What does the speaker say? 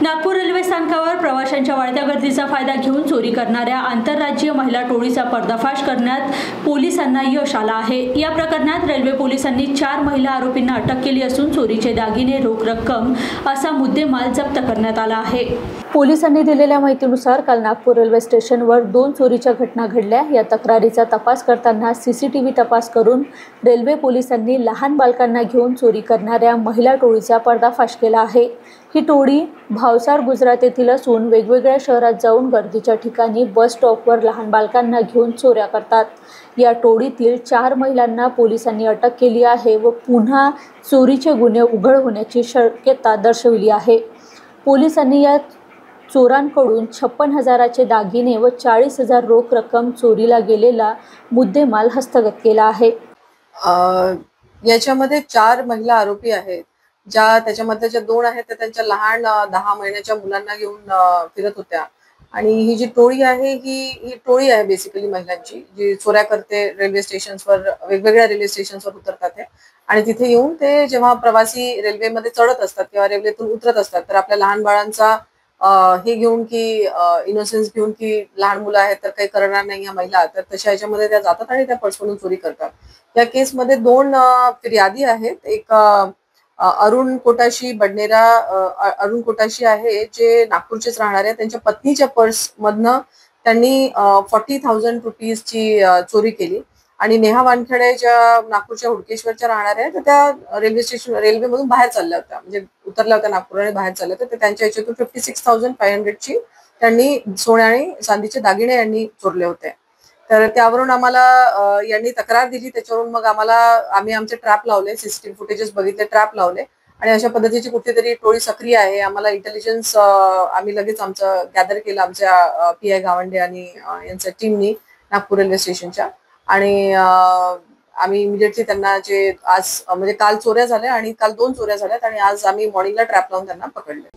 Nagpur railway स्थानकावर प्रवाशांच्या वाढत्या गर्दीचा फायदा घेऊन चोरी करणाऱ्या आंतरराज्यीय महिला टोळीचा पर्दाफाश करण्यात पोलिसांना यश आलं आहे। या प्रकरणात रेल्वे पोलिसांनी 4 महिला आरोपींना अटक केली असून चोरीचे दागिने, रोख रक्कम असा मुद्देमाल जप्त करण्यात आला आहे। पोलिसांनी दिलेल्या माहितीनुसार काल नागपूर रेल्वे स्टेशनवर 2 चोरीच्या घटना घडल्या। या तक्रारीचा तपास करताना सीसीटीव्ही तपास करून रेल्वे पोलिसांनी लहान बालकांना घेऊन चोरी करणाऱ्या महिला टोळीचा पर्दाफाश केला आहे। ही टोळी भावसार गुजरात येथील असून वेगवेगळ्या शहरात जाऊन गर्दीच्या ठिकाणी बस स्टॉपवर लहान बालकांना घेऊन चोऱ्या करतात। या टोळीतील 4 महिलांना पोलिसांनी अटक केली आहे व पुन्हा चोरीचे गुन्हे उघड होण्याची शक्यता दर्शविली आहे। पोलिसांनी या चोरांकडून 56,000चे दागिने व 40,000 रोख रक्कम चोरीला गेलेला मुद्देमाल हस्तगत केला आहे। याच्यामध्ये 4 महिला आरोपी आहेत, ज्या त्याच्यामध्ये ज्या 2 आहेत त्या त्यांच्या लहान 10 महिन्याच्या मुलांना घेऊन फिरत होत्या। आणि ही जी टोळी आहे ही टोळी आहे बेसिकली महिलांची, जी चोऱ्या करते। रेल्वे स्टेशन्सवर, वेगवेगळ्या रेल्वे स्टेशन्सवर उतरतात ते आणि तिथे येऊन ते जेव्हा प्रवासी रेल्वेमध्ये चढत असतात किंवा रेल्वेतून उतरत असतात तर आपल्या लहान बाळांचा हे घेऊन की इनोसेन्स घेऊन की लहान मुलं आहेत तर काही करणार नाही या महिला, तर तशा ह्याच्यामध्ये त्या जातात आणि त्या पर्समधून चोरी करतात। या केसमध्ये 2 फिर्यादी आहेत। एक अरुण कोटाशी बडनेरा, अरुण कोटाशी आहे जे नागपूरचेच राहणार आहे। त्यांच्या पत्नीच्या पर्स मधनं त्यांनी 40,000 रुपीजची चोरी केली। आणि नेहा वानखेडे ज्या नागपूरच्या हुडकेश्वरच्या राहणार आहे तर त्या रेल्वेमधून बाहेर चालल्या होत्या, म्हणजे उतरल्या होत्या नागपूर आणि बाहेर चालल्या होत्या। तर त्यांच्या याच्यातून 56,500ची त्यांनी सोने आणि चांदीचे दागिने यांनी चोरले होते। तर त्यावरून आम्हाला यांनी तक्रार दिली। त्याच्यावरून मग आम्ही आमचे ट्रॅप लावले, सीसीटीव्ही फुटेजेस बघितले, ट्रॅप लावले आणि अशा पद्धतीची कुठेतरी टोळी सक्रिय आहे। आम्हाला इंटेलिजन्स आम्ही लगेच आमचं गॅदर केलं आमच्या PI गावंडे आणि यांच्या टीमनी नागपूर रेल्वे स्टेशनच्या। आणि आम्ही इमिडिएटली त्यांना जे आज म्हणजे काल चोऱ्या झाल्या आणि काल 2 चोऱ्या झाल्यात आणि आज आम्ही मॉर्निंगला ट्रॅप लावून त्यांना पकडले।